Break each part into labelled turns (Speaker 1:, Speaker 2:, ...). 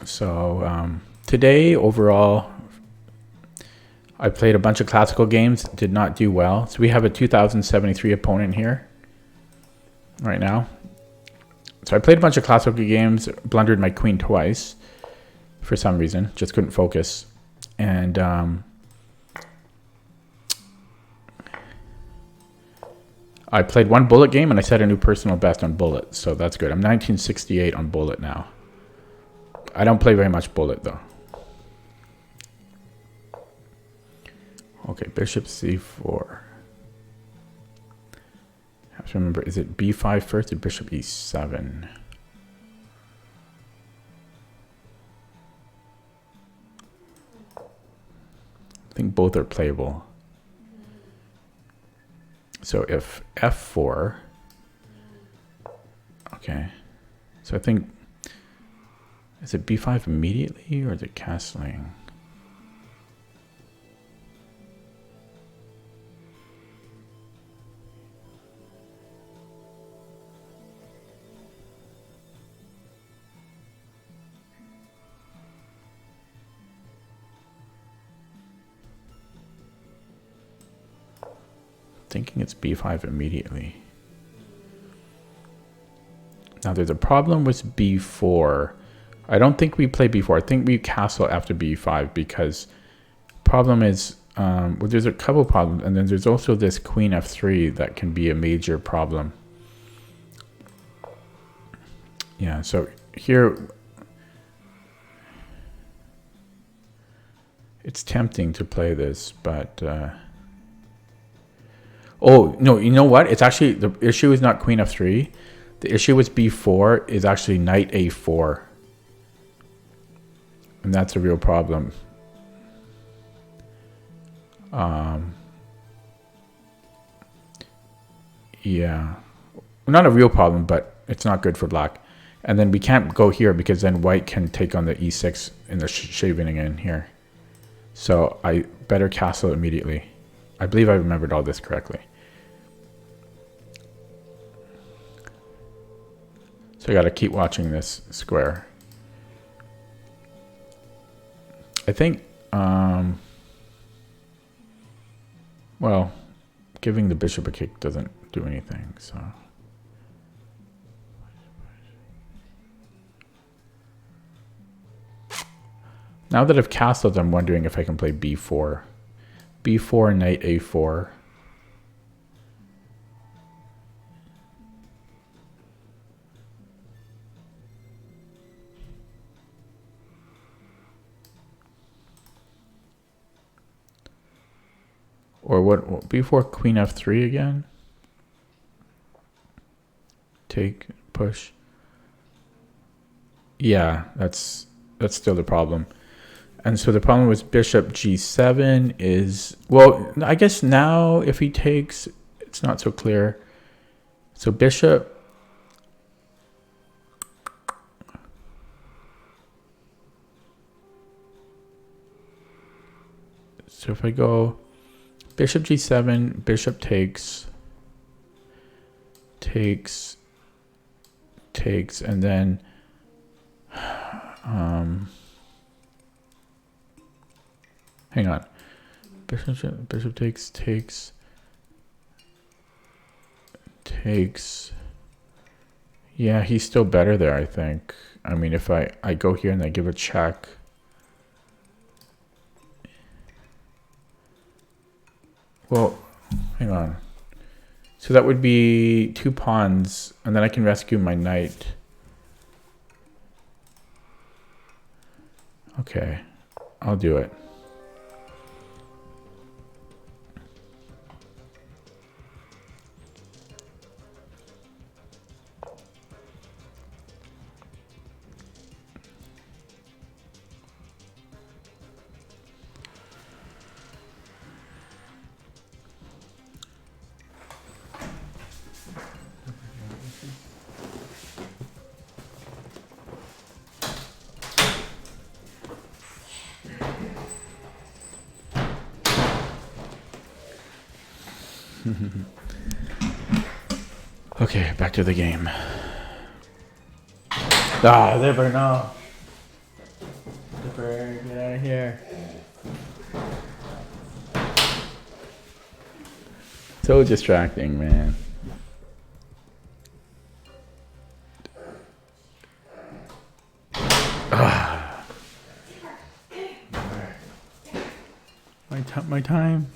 Speaker 1: So today, overall, I played a bunch of classical games, did not do well. So we have a 2073 opponent here right now. So I played a bunch of classical games, blundered my queen twice for some reason, just couldn't focus. And I played one bullet game and I set a new personal best on bullet, so that's good. I'm 1968 on bullet now. I don't play very much bullet though. Okay, bishop c4. I have to remember, is it b5 first or bishop e7? I think both are playable. So if f4, okay. So I think, is it b5 immediately or is it castling? Thinking it's b5 immediately. Now there's a problem with b4. I don't think we play b4. I think we castle after b5 because problem is, well, there's a couple problems, and then there's also this queen f3 that can be a major problem. Yeah, so here it's tempting to play this, but oh, no, you know what? It's actually, the issue is not queen f3. The issue with b4 is actually knight a4. And that's a real problem. Yeah. Not a real problem, but it's not good for black. And then we can't go here because then white can take on the e6 in the shaving in here. So I better castle immediately. I believe I remembered all this correctly. So I got to keep watching this square. I think, well, giving the bishop a kick doesn't do anything, so. Now that I've castled, I'm wondering if I can play b4. b4, knight a4. Or what, before queen f3 again? Take, push. Yeah, that's still the problem. And so the problem with bishop g7 is, well, I guess now if he takes, it's not so clear. So bishop, so if I go bishop g7, bishop takes, and then hang on, bishop takes, yeah, he's still better there, I think. I mean, if I go here and I give a check, well, hang on. So that would be 2 pawns, and then I can rescue my knight. Okay, I'll do it. Okay, back to the game. Ah, never know. zipper. Get out of here. So distracting, man. My time.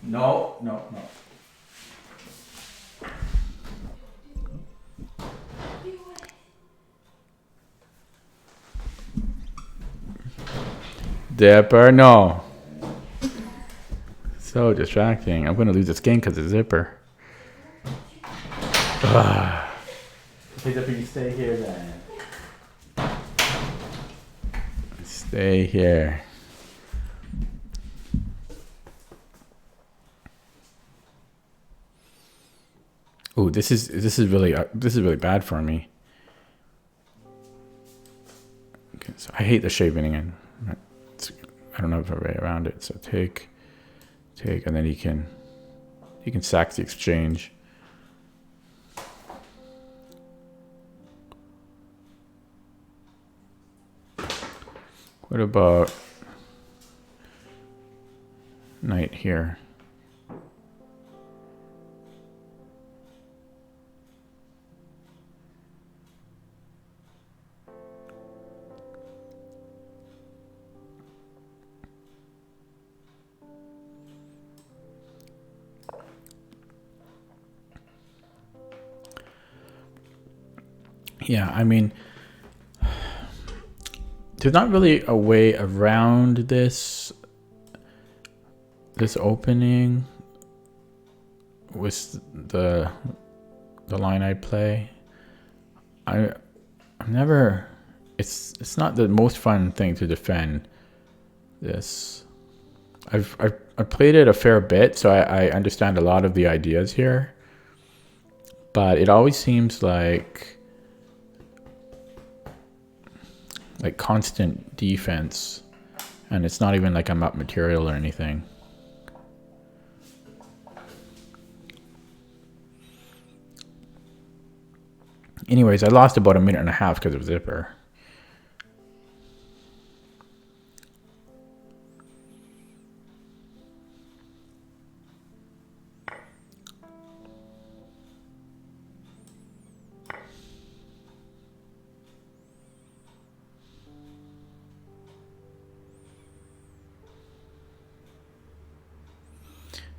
Speaker 1: No. Zipper, no. So distracting. I'm gonna lose this game because of Zipper. Okay, Zipper, you stay here then. Stay here. Ooh, this is really bad for me. Okay, so I hate the shaving in. I don't have a way around it. So take, and then he can sack the exchange. What about knight here? Yeah, I mean, there's not really a way around this opening with the line I play. I'm never. It's not the most fun thing to defend this. I've played it a fair bit, so I understand a lot of the ideas here, but it always seems like constant defense, and it's not even like I'm up material or anything. Anyways, I lost about a minute and a half because of Zipper.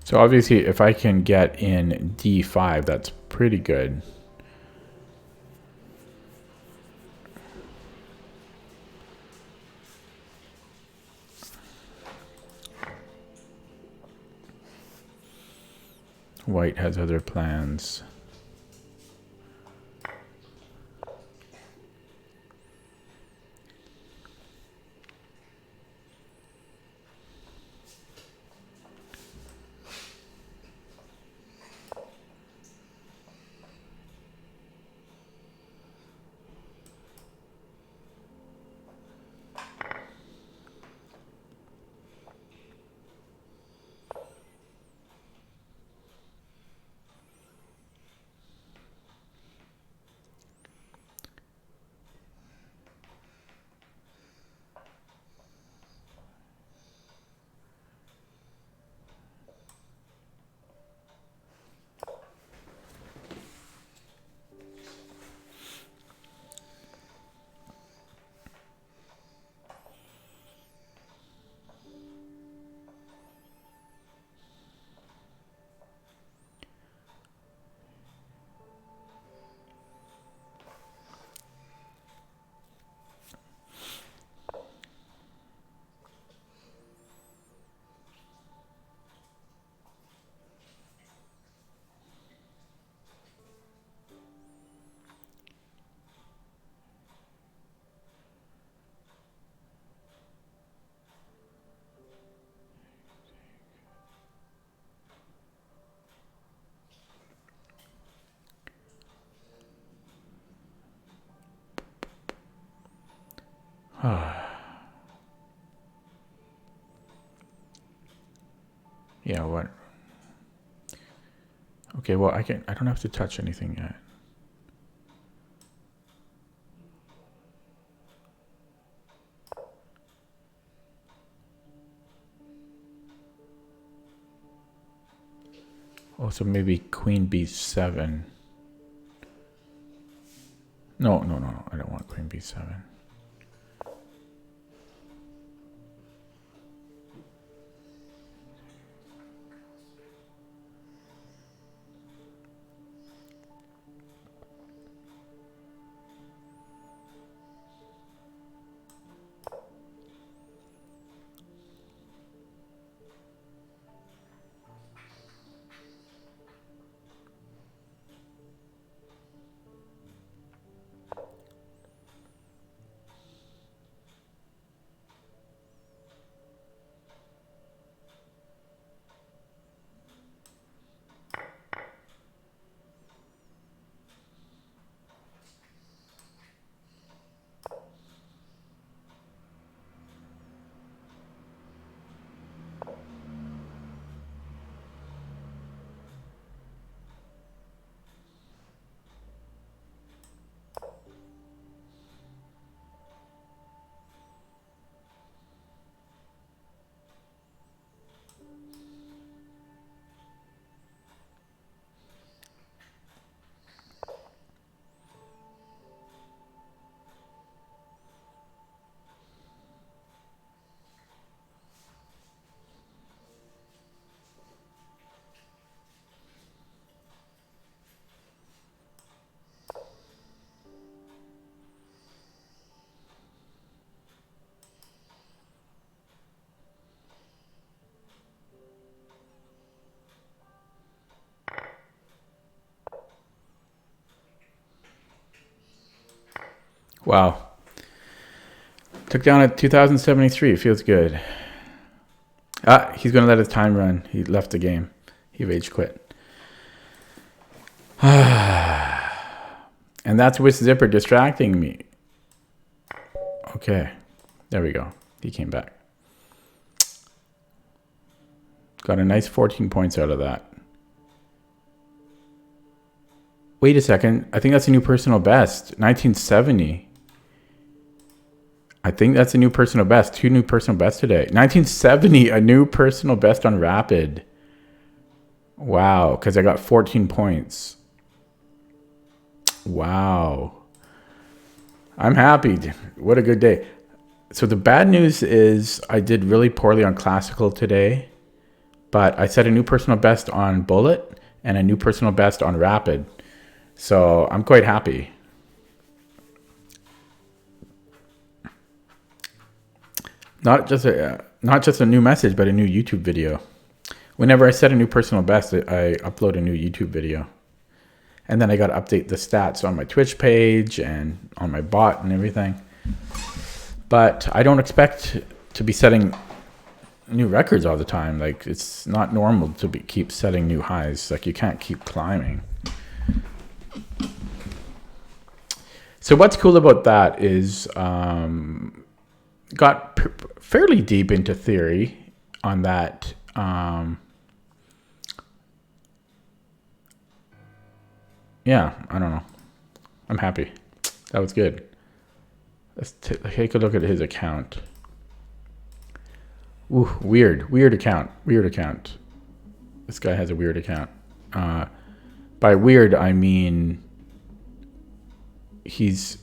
Speaker 1: So obviously, if I can get in D5, that's pretty good. White has other plans. Yeah, what? Okay, well, I don't have to touch anything yet. Oh, so maybe queen b7. No. I don't want queen b7. Wow. Took down at 2073. Feels good. He's going to let his time run. He left the game. He rage quit. And that's with Zipper distracting me. Okay. There we go. He came back. Got a nice 14 points out of that. Wait a second. I think that's a new personal best. 1970. I think that's a new personal best. 2 new personal bests today. 1970, a new personal best on Rapid. Wow, because I got 14 points. Wow. I'm happy. What a good day. So the bad news is I did really poorly on Classical today, but I set a new personal best on Bullet and a new personal best on Rapid. So I'm quite happy. Not just a new message, but a new YouTube video. Whenever I set a new personal best, I upload a new YouTube video. And then I got to update the stats on my Twitch page and on my bot and everything. But I don't expect to be setting new records all the time. Like, it's not normal to keep setting new highs. Like, you can't keep climbing. So what's cool about that is got fairly deep into theory on that. Yeah, I don't know. I'm happy. That was good. Let's take a look at his account. Ooh, weird account. This guy has a weird account. By weird, I mean he's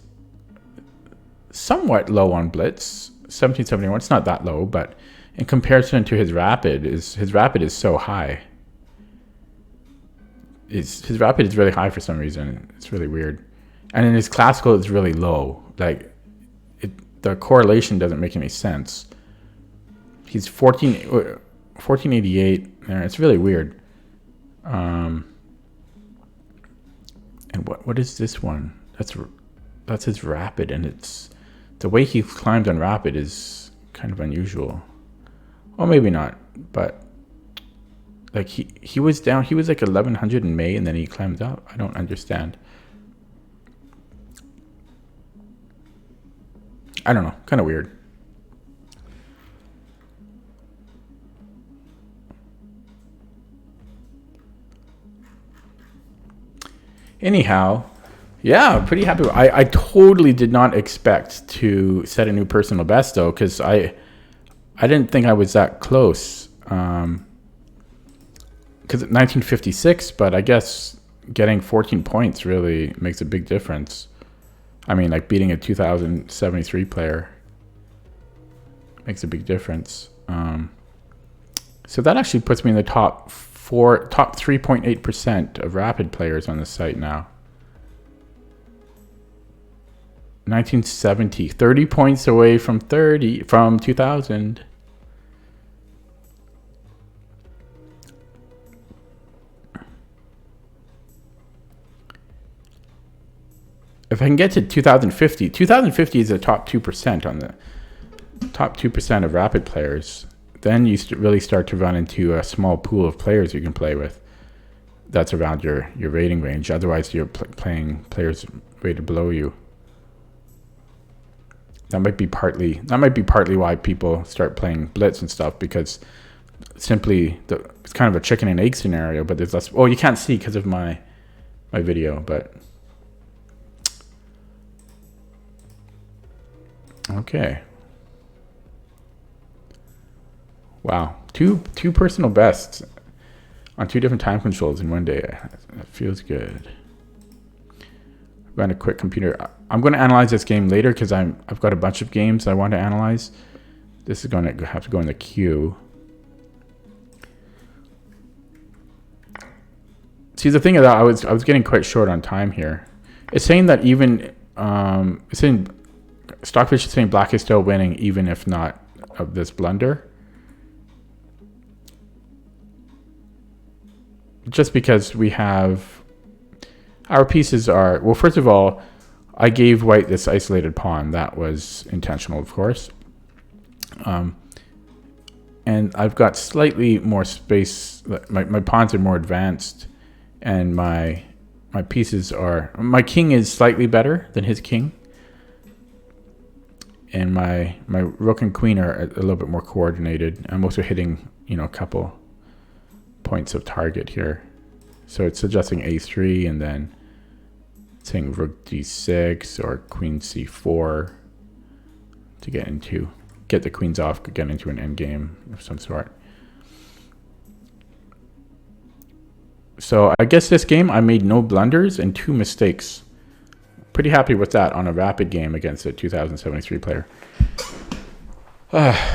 Speaker 1: somewhat low on Blitz. 1771. It's not that low, but in comparison to his rapid is so high. His rapid is really high for some reason. It's really weird. And in his classical, it's really low. Like, the correlation doesn't make any sense. He's 1488. It's really weird. And what is this one? That's his rapid, and it's the way he climbed on rapid is kind of unusual. Well, maybe not, but like he was down. He was like 1100 in May, and then he climbed up. I don't understand. I don't know. Kind of weird. Anyhow, yeah, pretty happy. I totally did not expect to set a new personal best though, because I didn't think I was that close. because 1956, but I guess getting 14 points really makes a big difference. I mean, like beating a 2073 player makes a big difference. So that actually puts me in the top 3.8% of Rapid players on the site now. 1970, 30 points away from 2000. If I can get to 2050, 2050 is the top 2% on the top 2% of Rapid players. Then you really start to run into a small pool of players you can play with. That's around your rating range. Otherwise, you're playing players rated below you. That might be partly why people start playing Blitz and stuff, because simply it's kind of a chicken and egg scenario. But there's less. Oh, you can't see because of my video, but okay. Wow, two personal bests on 2 different time controls in one day. That feels good. Run a quick computer. I'm going to analyze this game later because I've got a bunch of games I want to analyze. This is going to have to go in the queue. See, the thing is that I was getting quite short on time here. It's saying that even it's saying Stockfish is saying black is still winning even if not of this blunder. Just because we have our pieces are, well, first of all, I gave white this isolated pawn. That was intentional, of course. And I've got slightly more space. My pawns are more advanced, and my pieces are, my king is slightly better than his king, and my rook and queen are a little bit more coordinated. I'm also hitting, a couple points of target here. So it's suggesting a3 and then saying rook d6 or queen c4 to get the queens off, get into an endgame of some sort. So I guess this game I made no blunders and 2 mistakes. Pretty happy with that on a Rapid game against a 2073 player.